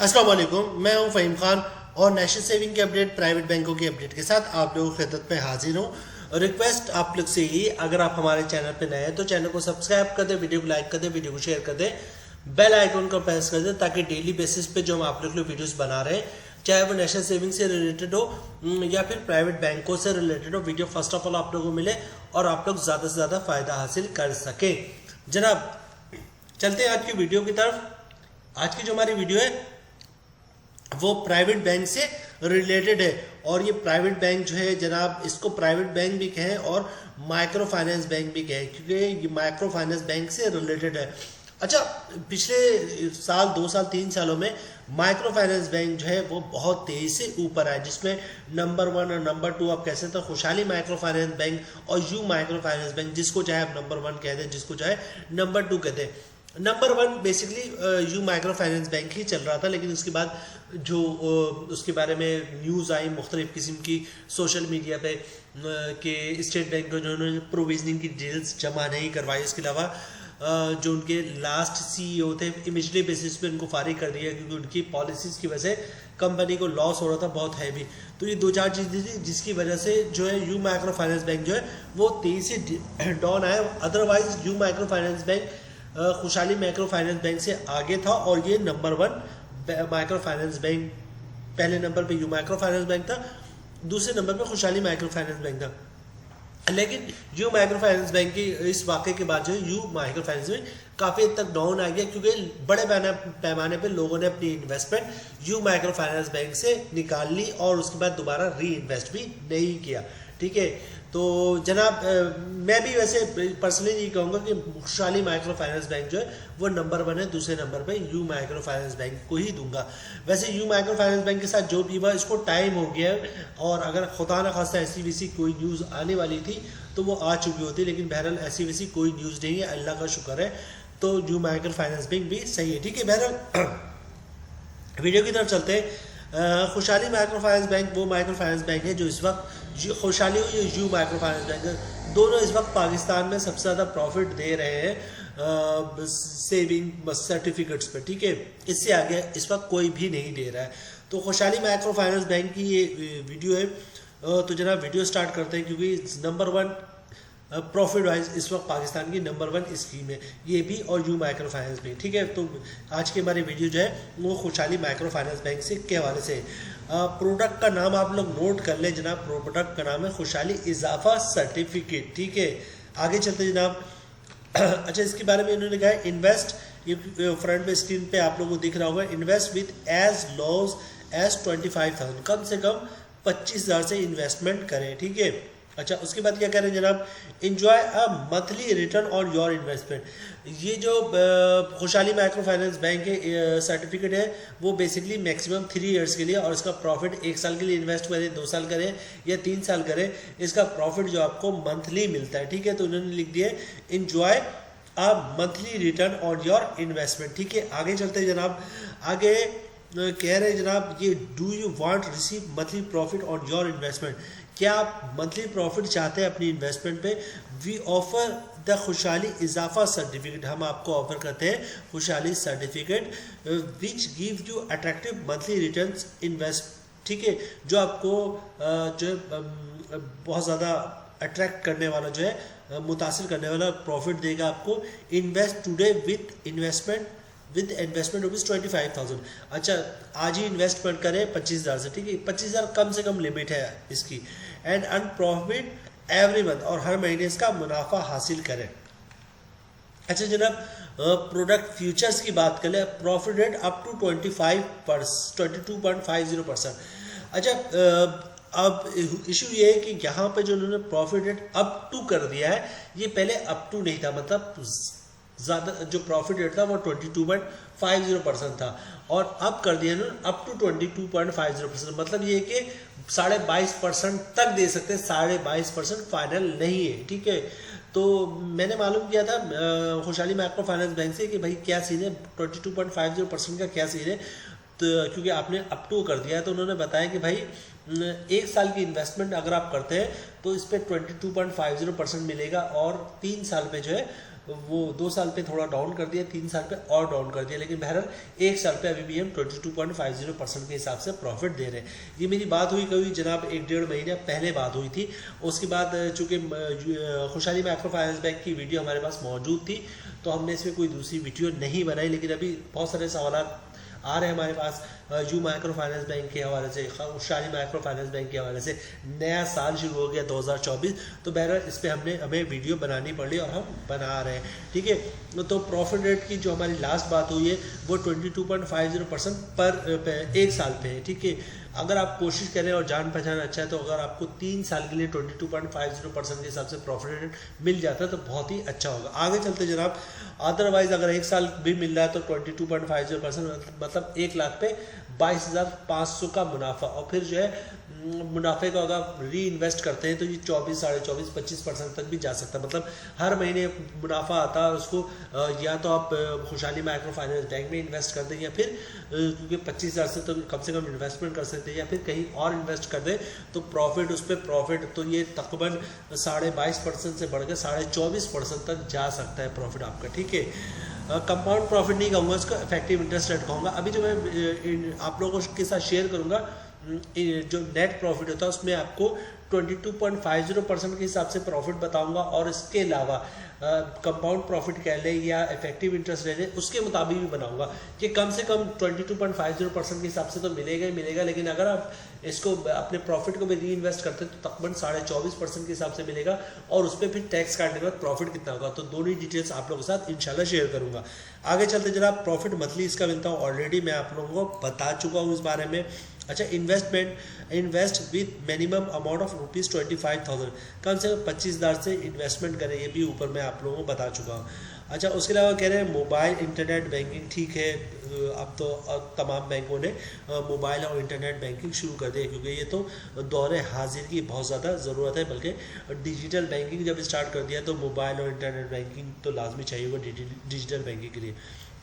अस्सलाम वालेकुम, मैं हूं फ़हीम खान और नेशनल सेविंग के अपडेट, प्राइवेट बैंकों की अपडेट के साथ आप लोगों की खिदमत में हाजिर हूं। रिक्वेस्ट आप लोग से ही, अगर आप हमारे चैनल पे नए हैं तो चैनल को सब्सक्राइब कर दें, वीडियो को लाइक कर दें, वीडियो को शेयर कर दें, बेल आइकन को प्रेस कर दें ताकि डेली बेसिस पे जो हम आप लोग के लिए वीडियोस बना रहे हैं, चाहे वो नेशनल सेविंग से रिलेटेड हो या फिर प्राइवेट बैंकों से रिलेटेड हो, वीडियो फर्स्ट ऑफ ऑल आप लोगों को मिले और आप लोग ज़्यादा से ज़्यादा फ़ायदा हासिल कर सकें। जनाब चलते हैं आज की वीडियो की तरफ। आज की जो हमारी वीडियो है वो प्राइवेट बैंक से रिलेटेड है और ये प्राइवेट बैंक जो है जनाब, इसको प्राइवेट बैंक भी कहें और माइक्रो फाइनेंस बैंक भी कहें क्योंकि ये माइक्रो फाइनेंस बैंक से रिलेटेड है। अच्छा, पिछले साल 2 साल 3 सालों में माइक्रो फाइनेंस बैंक जो है वो बहुत तेजी से ऊपर आए, जिसमें नंबर 1 और नंबर 2 आप कह सकते हैं खुशहाली माइक्रो फाइनेंस बैंक और यू माइक्रो फाइनेंस बैंक, जिसको चाहे आप नंबर 1 कहते हैं, जिसको चाहे नंबर 2 कहते हैं। Number 1 basically you micro finance bank ही चल रहा था, लेकिन उसके बाद जो उसके बारे में न्यूज़ आई मुख्तलिफ किस्म की सोशल मीडिया पे कि स्टेट बैंक को जो उन्होंने प्रोविजनिंग की डिटेल्स जमा नहीं करवाई, इसके अलावा जो उनके लास्ट CEO थे इमीडिएटली बेसिस पे उनको फारिग कर दिया क्योंकि उनकी पॉलिसीज़ की वजह से कंपनी को लॉस हो रहा था बहुत हैवी। तो ये 2-4 चीज़ें थी जिसकी वजह से जो है यू माइक्रो फाइनेंस बैंक जो है वो तेज़ी से डाउन आया। Otherwise you micro finance bank खुशहाली माइक्रो फाइनेंस बैंक से आगे था और ये नंबर 1 माइक्रो फाइनेंस बैंक, पहले नंबर पे यू माइक्रो फाइनेंस बैंक था, दूसरे नंबर पे खुशहाली माइक्रो फाइनेंस बैंक था। लेकिन यू माइक्रो फाइनेंस बैंक की इस वाक़े के बाद जो है यू माइक्रो फाइनेंस बैंक काफ़ी हद तक डाउन आ गया क्योंकि बड़े पैमाने पे लोगों ने अपनी investment you micro finance bank से निकाल ली और उसके बाद दोबारा री इन्वेस्ट भी नहीं किया। ठीक है, तो जनाब मैं भी वैसे पर्सनली ये कहूँगा कि खुशहाली माइक्रो फाइनेंस बैंक जो है वो नंबर 1 है, दूसरे नंबर पे यू माइक्रो फाइनेंस बैंक को ही दूंगा। वैसे यू माइक्रो फाइनेंस बैंक के साथ जो भी हुआ इसको टाइम हो गया है और अगर खुदा न खास्ता ऐसी वैसी कोई न्यूज़ आने वाली थी तो वो आ चुकी होती, लेकिन बहरहाल ऐसी वैसी कोई न्यूज़ नहीं है, अल्लाह का शुक्र है। तो यू माइक्रो फाइनेंस बैंक भी सही है। ठीक है, बहरहाल वीडियो की तरफ चलते हैं। खुशहाली माइक्रो फाइनेंस बैंक वो माइक्रो फाइनेंस बैंक है जो इस वक्त खुशहाली हो या यू माइक्रो फाइनेंस बैंक, दोनों इस वक्त पाकिस्तान में सबसे ज़्यादा प्रॉफिट दे रहे हैं सेविंग सर्टिफिकेट्स पे। ठीक है, इससे आगे इस वक्त कोई भी नहीं दे रहा है। तो खुशहाली माइक्रो फाइनेंस बैंक की ये वीडियो है, तो जनाब वीडियो स्टार्ट करते हैं क्योंकि नंबर 1 प्रॉफिट वाइज इस वक्त पाकिस्तान की नंबर 1 स्कीम है ये भी और यू माइक्रो फाइनेंस भी। ठीक है, तो आज की हमारी वीडियो जो है वो खुशहाली माइक्रो फाइनेंस बैंक से के हवाले से। प्रोडक्ट का नाम आप लोग नोट कर लें जनाब, प्रोडक्ट का नाम है खुशहाली इजाफा सर्टिफिकेट। ठीक है, आगे चलते जनाब। अच्छा, इसके बारे में इन्होंने कहा है इन्वेस्ट, ये फ्रंट पे स्क्रीन पे आप लोगों को दिख रहा होगा, invest with as lows as 25,000, कम से कम 25,000 से इन्वेस्टमेंट करें। ठीक है, अच्छा उसके बाद क्या कह रहे हैं जनाब, enjoy a monthly return on your investment. ये जो खुशहाली माइक्रो फाइनेंस बैंक के सर्टिफिकेट है वो बेसिकली मैक्सिमम 3 इयर्स के लिए, और इसका प्रॉफिट 1 साल के लिए इन्वेस्ट करें, 2 साल करें या 3 साल करें, इसका प्रॉफिट जो आपको मंथली मिलता है। ठीक है, तो उन्होंने लिख दिया enjoy a monthly return on your investment. ठीक है, आगे चलते हैं जनाब। आगे कह रहे हैं जनाब ये do you want receive monthly profit on your investment, क्या आप मंथली प्रॉफिट चाहते हैं अपनी इन्वेस्टमेंट पे? वी ऑफर द खुशहाली इजाफा सर्टिफिकेट, हम आपको ऑफर करते हैं खुशहाली certificate which give you attractive monthly returns invest. ठीक है, जो आपको जो बहुत ज़्यादा अट्रैक्ट करने वाला जो है मुतासिर करने वाला प्रॉफिट देगा आपको। Invest today with investment ₹25,000। अच्छा, आज ही इन्वेस्टमेंट करें 25,000 से। ठीक है, 25,000 कम से कम लिमिट है इसकी। And earn profit every month, और हर महीने इसका मुनाफा हासिल करें। अच्छा जनाब, प्रोडक्ट फ्यूचर्स की बात करें, प्रॉफिट रेट अप टू 22.50%। अच्छा, अब इशू ये है कि यहाँ पे जो उन्होंने प्रॉफिट रेट अप टू कर दिया है, ये पहले अप टू नहीं था, मतलब ज़्यादा जो प्रॉफिट रेट था वो 22.50% था और अब कर दिया ना अप टू 22.50%। मतलब ये कि 22.5% तक दे सकते हैं, 22.5% फाइनल नहीं है। ठीक है, तो मैंने मालूम किया था खुशहाली माइक्रो फाइनेंस बैंक से कि भाई क्या सीन है, 22.50% का क्या सीन है, तो क्योंकि आपने अप टू कर दिया है तो उन्होंने बताया कि भाई 1 साल की इन्वेस्टमेंट अगर आप करते हैं तो इस पर 22.50% मिलेगा और 3 साल में जो है वो 2 साल पे थोड़ा डाउन कर दिया, 3 साल पे और डाउन कर दिया, लेकिन बहरहाल 1 साल पे अभी भी हम 22.50% के हिसाब से प्रॉफिट दे रहे हैं। ये मेरी बात हुई कभी जनाब 1-1.5 महीने पहले बात हुई थी। उसके बाद चूँकि खुशहाली माइक्रो फाइनेंस बैंक की वीडियो हमारे पास मौजूद थी तो हमने इसमें कोई दूसरी वीडियो नहीं बनाई, लेकिन अभी बहुत सारे सवाल आ रहे हैं हमारे पास यू माइक्रो फाइनेंस बैंक के हवाले से, खुशहाली माइक्रो फाइनेंस बैंक के हवाले से। नया साल शुरू हो गया 2024, तो बहरहाल इस पर हमें वीडियो बनानी पड़ी और हम बना रहे हैं, ठीक है। तो प्रॉफिट रेट की जो हमारी लास्ट बात हुई है वो 22.50% पर 1 साल पे है, ठीक है। अगर आप कोशिश करें और जान पहचान अच्छा है तो अगर आपको 3 साल के लिए 22.50% के हिसाब से प्रॉफिट रेट मिल जाता है तो बहुत ही अच्छा होगा। आगे चलते जनाब, अदरवाइज अगर 1 साल भी मिल रहा है तो 22.50% मतलब 1 लाख पे 22,500 का मुनाफा, और फिर जो है मुनाफे को अगर री इन्वेस्ट करते हैं तो ये 24, 24.5, 25% तक भी जा सकता है। मतलब हर महीने मुनाफा आता है उसको या तो आप खुशहाली माइक्रो फाइनेंस बैंक में इन्वेस्ट कर दें या फिर क्योंकि 25,000 से तो कम से कम इन्वेस्टमेंट कर सकते हैं, या फिर कहीं और इन्वेस्ट कर दें तो प्रॉफिट उस पर प्रॉफिट तो ये तकरीबन 22.5% से बढ़कर 24.5% तक जा सकता है प्रॉफिट आपका, ठीक है। कंपाउंड प्रॉफिट नहीं कहूँगा इसको, इफेक्टिव इंटरेस्ट रेट कहूँगा। अभी जो मैं आप लोगों के साथ शेयर करूँगा जो नेट प्रॉफिट होता है उसमें आपको 22.50% के हिसाब से प्रॉफिट बताऊंगा, और इसके अलावा कंपाउंड प्रॉफिट कह लें या इफेक्टिव इंटरेस्ट रेट है उसके मुताबिक भी बनाऊंगा कि कम से कम 22.50% के हिसाब से तो मिलेगा ही मिलेगा, लेकिन अगर आप इसको अपने प्रॉफिट को भी री इन्वेस्ट करते हैं तो तकरीबन 24.5% के हिसाब से मिलेगा, और उस पर फिर टैक्स काटने के बाद प्रॉफिट कितना होगा, तो दोनों ही डिटेल्स आप लोगों के साथ इंशाल्लाह शेयर करूंगा। आगे चलते जनाब, प्रॉफिट मंथली इसका मिलता हूँ, ऑलरेडी मैं आप लोगों को बता चुका हूँ इस बारे में। अच्छा, invest with minimum amount of ₹25,000, कम से कम 25,000 से इन्वेस्टमेंट करें, ये भी ऊपर मैं आप लोगों को बता चुका हूँ। अच्छा, उसके अलावा कह रहे हैं मोबाइल इंटरनेट बैंकिंग, ठीक है। अब तो तमाम बैंकों ने मोबाइल और इंटरनेट बैंकिंग शुरू कर दी है, क्योंकि ये तो दौरे हाजिर की बहुत ज़्यादा ज़रूरत है, बल्कि डिजिटल बैंकिंग जब स्टार्ट कर दिया तो मोबाइल और इंटरनेट बैंकिंग तो लाजमी चाहिए होगा डिजिटल बैंकिंग के लिए।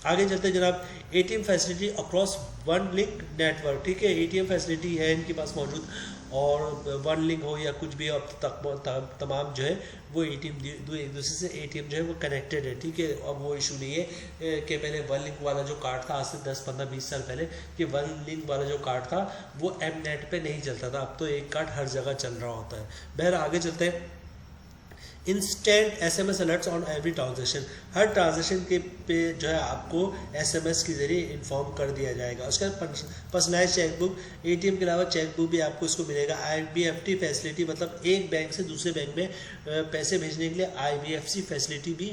आगे चलते जनाब, ATM facility across one link network, ठीक है। एटीएम फैसिलिटी है इनके पास मौजूद, और वन लिंक हो या कुछ भी हो, अब तक तमाम जो है वो एटीएम एक दूसरे से एटीएम जो है वो कनेक्टेड है, ठीक है। अब वो इशू नहीं है कि पहले वन लिंक वाला जो कार्ड था आज से 10, 15, 20 साल पहले कि वन लिंक वाला जो कार्ड था वो एम नेट पे नहीं चलता था, अब तो एक कार्ड हर जगह चल रहा होता है। बहर आगे चलते हैं, instant SMS alerts on every transaction, her transaction के पे जो है आपको SMS के जरिए इन्फॉर्म कर दिया जाएगा। उसके बाद पर्सनलाइज चेकबुक, ATM के अलावा चेकबुक भी आपको इसको मिलेगा। IBFT फैसिलिटी, मतलब एक बैंक से दूसरे बैंक में पैसे भेजने के लिए IBFC फैसिलिटी भी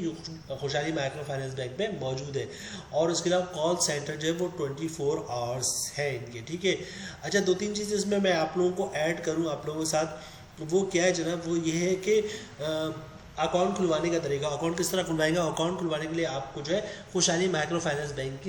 खुशहाली माइक्रो फाइनेंस बैंक में मौजूद है। और उसके अलावा कॉल सेंटर जो है वो 24 आवर्स है इनके, ठीक है। अच्छा, 2-3 चीज़ें इसमें मैं आप लोगों को ऐड करूँ आप लोगों के साथ, वो क्या है जनाब, वो ये है कि अकाउंट खुलवाने का तरीका। अकाउंट किस तरह खुलवाएंगे? अकाउंट खुलवाने के लिए आपको जो है खुशहाली माइक्रो फाइनेंस बैंक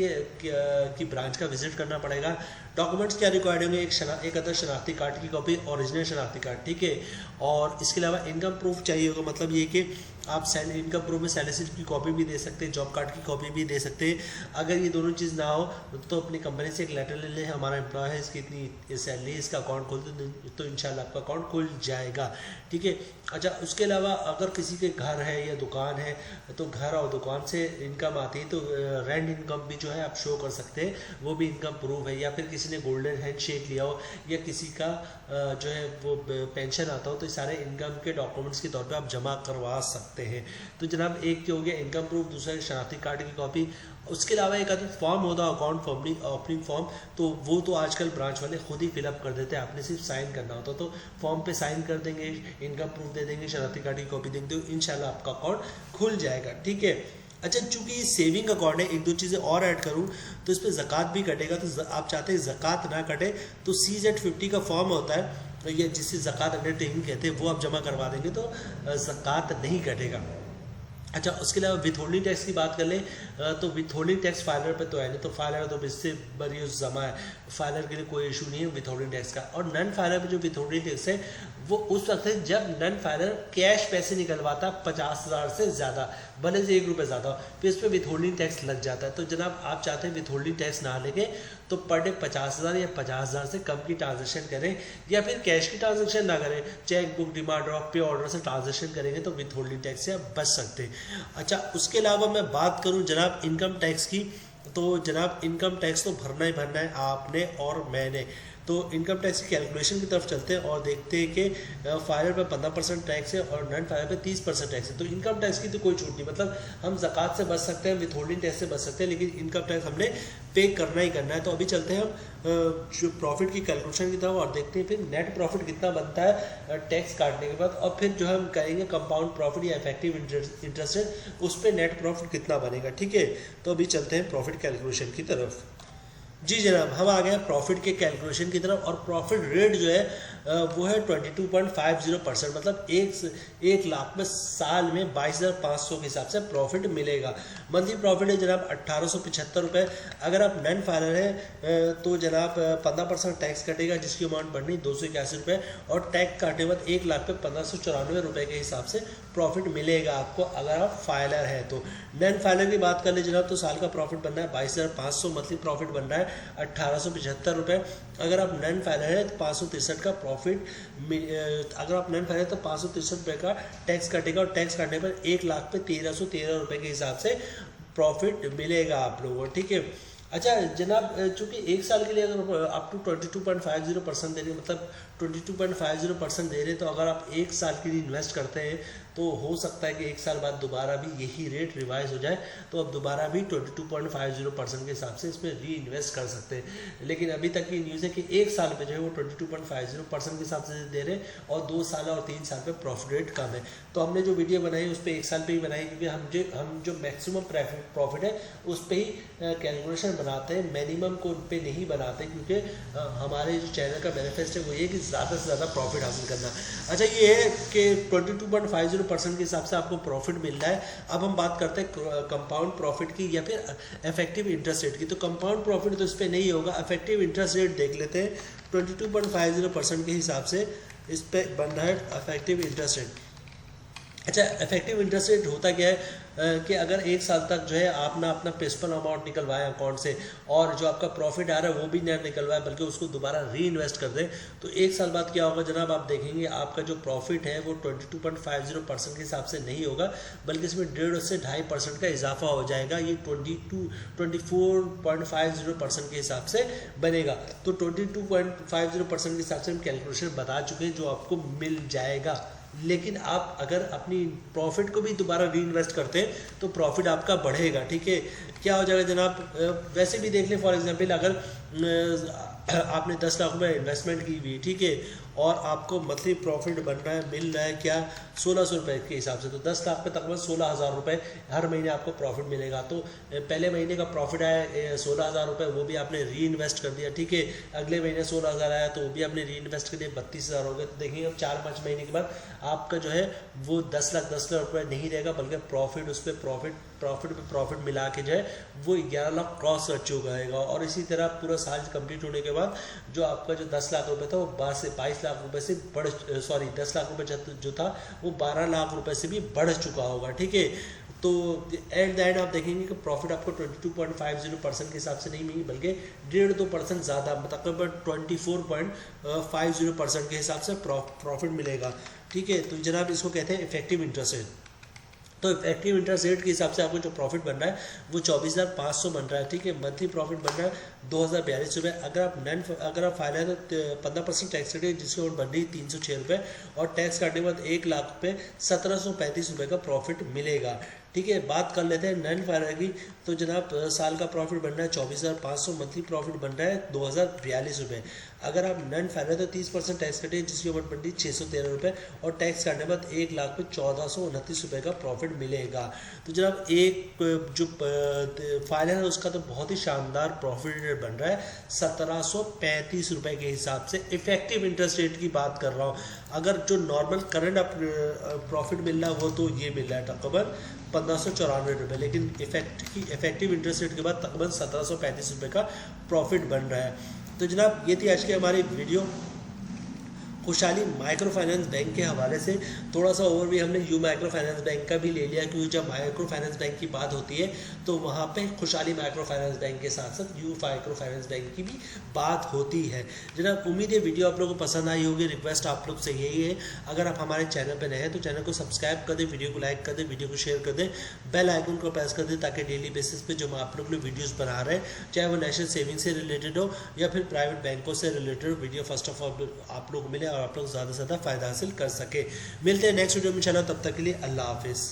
की ब्रांच का विजिट करना पड़ेगा। डॉक्यूमेंट्स क्या रिक्वायर्ड होंगे? एक अदर शनाख्ती कार्ड की कॉपी, ओरिजिनल शनाख्ती कार्ड, ठीक है। और इसके अलावा इनकम प्रूफ चाहिए होगा, मतलब ये कि आप इनकम प्रूफ में सैलरी स्लिप की कॉपी भी दे सकते हैं, जॉब कार्ड की कॉपी भी दे सकते हैं। अगर ये दोनों चीज़ ना हो तो अपनी कंपनी से एक लेटर ले लें, हमारा एम्प्लॉय है, इसकी इतनी सैलरी, इसका अकाउंट खोल दो तो इंशाल्लाह आपका अकाउंट खुल जाएगा, ठीक है। अच्छा, उसके अलावा अगर किसी के घर है या दुकान है तो घर और दुकान से इनकम आती है तो रेंट इनकम भी जो है आप शो कर सकते हैं, वो भी इनकम प्रूफ है। या फिर किसी ने गोल्डन हैंड शेक लिया हो या किसी का जो है वो पेंशन आता हो, तो सारे इनकम के डॉक्यूमेंट्स के तौर पे आप जमा करवा सकते हैं। तो जनाब, एक जो हो गया इनकम प्रूफ, दूसरा शनाख्ती कार्ड की कॉपी। उसके अलावा एक आदमी फॉर्म होता है अकाउंट ओपनिंग फॉर्म, तो वो तो आजकल ब्रांच वाले खुद ही फिलअप कर देते हैं, आपने सिर्फ साइन करना होता, तो फॉर्म पे साइन कर देंगे, इनकम प्रूफ दे देंगे, शनाख्ती कार्ड की कॉपी देंगे, तो इंशाल्लाह आपका अकाउंट खुल जाएगा, ठीक है। अच्छा, चूंकि ये सेविंग अकाउंट है, एक दो चीज़ें और ऐड करूं तो इस पर ज़कात भी कटेगा, तो आप चाहते हैं ज़कात ना कटे तो CZ50 का फॉर्म होता है, ये जिसे ज़कात अंडरटेकिंग कहते हैं, वो आप जमा करवा देंगे तो ज़कात नहीं कटेगा। अच्छा, उसके अलावा विथहोल्डिंग टैक्स की बात कर लें तो विथहोल्डिंग टैक्स फाइलर पे तो है नहीं, तो फाइलर तो इससे बड़ी जमा है, फाइलर के लिए कोई इशू नहीं है विथहोल्डिंग टैक्स का। और नन फाइलर पे जो विथहोल्डिंग टैक्स है वो उस वक्त है जब नन फाइलर कैश पैसे निकलवाता 50,000 से ज़्यादा, भले से 1 रुपये ज़्यादा हो, फिर इस पर विथहोल्डिंग टैक्स लग जाता है। तो जनाब, आप चाहते हैं विथहोल्डिंग टैक्स ना लेके तो पर डे 50,000 या 50,000 से कम की ट्रांजेक्शन करें या फिर कैश की ट्रांजेक्शन ना करें, चेक बुक, डिमांड ड्राफ्ट, पे ऑर्डर से ट्रांजेक्शन करेंगे तो विथ होल्डिंग टैक्स से आप बच सकते हैं। अच्छा, उसके अलावा मैं बात करूं जनाब इनकम टैक्स की, तो जनाब इनकम टैक्स तो भरना ही भरना है आपने और मैंने। तो इनकम टैक्स की कैलकुलेशन की तरफ चलते हैं और देखते हैं कि फाइलर पे 15% टैक्स है और नॉन फाइलर पे 30% टैक्स है। तो इनकम टैक्स की तो कोई छूट नहीं, मतलब हम ज़कात से बच सकते हैं, विथ होल्डिंग टैक्स से बच सकते हैं, लेकिन इनकम टैक्स हमने पे करना ही करना है। तो अभी चलते हैं हम जो प्रॉफिट की कैलकुलेशन की तरफ और देखते हैं फिर नेट प्रॉफिट कितना बनता है टैक्स काटने के बाद, और फिर जो हम करेंगे कंपाउंड प्रॉफिट या इफेक्टिव इंटरेस्ट रेट, उस पर नेट प्रॉफिट कितना बनेगा। ठीक है, तो अभी चलते हैं प्रॉफिट कैलकुलेशन की तरफ। जी जनाब, हम आ गए प्रॉफिट के कैलकुलेशन की तरफ और प्रॉफिट रेट जो है वो है 22.50%, मतलब 1 लाख में साल में 22,500 के हिसाब से प्रॉफिट मिलेगा। मंथली प्रॉफिट है जनाब 1,875 रुपये। अगर आप नॉन फाइलर हैं तो जनाब 15% टैक्स कटेगा, जिसकी अमाउंट बढ़नी 281 रुपये, और टैक्स काटने के बाद 1 लाख पे 1,594 रुपये के हिसाब से प्रॉफिट मिलेगा आपको अगर आप फाइलर हैं तो। नॉन फाइलर की बात कर ले जनाब तो साल का प्रॉफिट बन रहा है 22,500, मंथली प्रॉफिट बन रहा है 1,875 रुपये। अगर आप नॉन फाइलर हैं तो 563 का प्रॉफिट, अगर आप नॉन फाइलर तो 563 रुपये का टैक्स कटेगा, और टैक्स काटने पर 1 लाख पे 1,313 रुपये के हिसाब से प्रॉफिट मिलेगा आप लोगों को। ठीक है, अच्छा जनाब, चूँकि 1 साल के लिए अगर आप टू 22.50% दे रहे, मतलब 22.50% दे रहे, तो अगर आप 1 साल के लिए इन्वेस्ट करते हैं तो हो सकता है कि 1 साल बाद दोबारा भी यही रेट रिवाइज हो जाए, तो अब दोबारा भी 22.50% के हिसाब से इसमें री इन्वेस्ट कर सकते हैं। लेकिन अभी तक की न्यूज़ है कि 1 साल पे जो है वो 22.50% के हिसाब से दे रहे हैं, और 2 साल और 3 साल पे प्रॉफिट रेट कम है। तो हमने जो वीडियो बनाई उस पर 1 साल पे ही बनाई, क्योंकि हम जो मैक्सिमम प्रॉफिट है उस पर ही कैलकुलेशन बनाते हैं, मिनिमम को उन पर नहीं बनाते, क्योंकि हमारे जो चैनल का बेनिफिट है वो ये कि ज़्यादा से ज़्यादा प्रॉफिट हासिल करना। अच्छा, ये है कि 22.50% के हिसाब से आपको प्रॉफिट मिल रहा है। अब हम बात करते हैं कंपाउंड प्रॉफिट की या फिर इफेक्टिव इंटरेस्ट रेट की। तो कंपाउंड प्रॉफिट तो इस पर नहीं होगा, इफेक्टिव इंटरेस्ट रेट देख लेते हैं। 22.50% के हिसाब से इस पर बन रहा है इफेक्टिव इंटरेस्ट रेट। अच्छा, इफेक्टिव इंटरेस्ट रेट होता क्या है कि अगर 1 साल तक जो है आपने अपना प्रिंसिपल अमाउंट निकलवाया अकाउंट से, और जो आपका प्रॉफिट आ रहा है वो भी नहीं निकलवाया बल्कि उसको दोबारा री इन्वेस्ट कर दें, तो 1 साल बाद क्या होगा जनाब, आप देखेंगे आपका जो प्रॉफिट है वो 22.50% के हिसाब से नहीं होगा, बल्कि इसमें 1.5 से 2.5% का इजाफा हो जाएगा। ये 24.50% के हिसाब से बनेगा। तो 22.50% के हिसाब से हम कैलकुलेशन बता चुके हैं जो आपको मिल जाएगा। लेकिन आप अगर अपनी प्रॉफिट को भी दोबारा री इन्वेस्ट करते हैं तो प्रॉफिट आपका बढ़ेगा। ठीक है, क्या हो जाएगा जनाब, वैसे भी देख लें, फॉर एग्जांपल अगर आपने 10 लाख रुपये इन्वेस्टमेंट की हुई, ठीक है, और आपको मंथली प्रॉफिट बन रहा है, मिल रहा है क्या 1,600 रुपये के हिसाब से, तो 10 लाख पे तकरीबन 16,000 रुपये हर महीने आपको प्रॉफिट मिलेगा। तो पहले महीने का प्रॉफिट आया 16,000 रुपये, वो भी आपने री इन्वेस्ट कर दिया। ठीक है, अगले महीने 16,000 आया तो वो भी आपने री इन्वेस्ट कर दिया, 32,000 हो गए। तो देखिए अब 4-5 महीने के बाद आपका जो है वो 10 लाख रुपये नहीं रहेगा, बल्कि प्रॉफिट उस पर प्रॉफिट मिला के जो है वो 11 लाख क्रॉस कर चुका है। और इसी तरह पूरा साल कंप्लीट होने के बाद जो आपका जो 10 लाख रुपए था वो 22 लाख रुपए से 10 लाख रुपए जो था वो 12 लाख रुपए से भी बढ़ चुका होगा। ठीक है, तो एट द एंड आप देखेंगे कि प्रॉफिट आपको 22.50% के हिसाब से नहीं मिली, बल्कि 1.5% ज़्यादा, मतलब 24.50% के हिसाब से प्रॉफिट मिलेगा। ठीक है, तो जनाब इसको कहते हैं इफेक्टिव इंटरेस्ट रेट। तो इफेक्टिव इंटरेस्ट रेट के हिसाब से आपको जो प्रॉफिट बन रहा है वो 24,500 बन रहा है। ठीक है, मंथली प्रॉफिट बन रहा है 2,042 रुपये। अगर आप फाइनल तो 15% टैक्स कटे, जिसकी अमाउंट बन रही 306 रुपये, और टैक्स काटने के बाद 1 लाख पे 1,735 रुपये का प्रॉफिट मिलेगा। ठीक है, बात कर लेते हैं नॉन फाइनल की। तो जनाब साल का प्रॉफिट बन रहा है 24,500, मंथली प्रॉफिट बन रहा है 2,042 रुपये। अगर आप नॉन फाइनल तो 30% टैक्स कटे, जिसकी अमाउंट बन रही 613 रुपये, और टैक्स काटने के बाद 1 लाख पे 1,429 रुपये का प्रॉफिट मिलेगा। तो जनाब एक जो फाइनल है उसका तो बहुत ही शानदार प्रॉफिट बन रहा है 1,735 रुपये के हिसाब से। इफेक्टिव इंटरेस्ट रेट की बात कर रहा हूँ, अगर जो नॉर्मल करंट प्रॉफिट मिल रहा है वो तो ये मिल रहा है तकरीबन 1,594 रुपये, लेकिन इफेक्टिव इंटरेस्ट रेट के बाद तकरीबन 1,735 रुपये का प्रॉफिट बन रहा है। तो जनाब ये थी आज की हमारी वीडियो, खुशहाली माइक्रो फाइनेंस बैंक के हवाले से थोड़ा सा ओवरव्यू हमने यू माइक्रो फाइनेंस बैंक का भी ले लिया, क्योंकि जब माइक्रो फाइनेंस बैंक की बात होती है तो वहाँ पे खुशहाली माइक्रो फाइनेंस बैंक के साथ साथ यू माइक्रो फाइनेंस बैंक की भी बात होती है। जनाब उम्मीद है वीडियो आप लोगों को पसंद आई होगी। रिक्वेस्ट आप लोग से यही है, अगर आप हमारे चैनल पर नए हैं तो चैनल को सब्सक्राइब कर दें, वीडियो को लाइक कर दें, वीडियो को शेयर कर दें, बेल आइकन को प्रेस कर दें, ताकि डेली बेसिस पे जो हम आप लोग वीडियोस बना रहे हैं, चाहे वो नेशनल सेविंग से रिलेटेड हो या फिर प्राइवेट बैंकों से related video first of all आप लोग मिले और आप लोग ज़्यादा से ज़्यादा फायदा हासिल कर सके। मिलते हैं नेक्स्ट वीडियो में, चलो तब तक के लिए अल्लाह हाफिज़।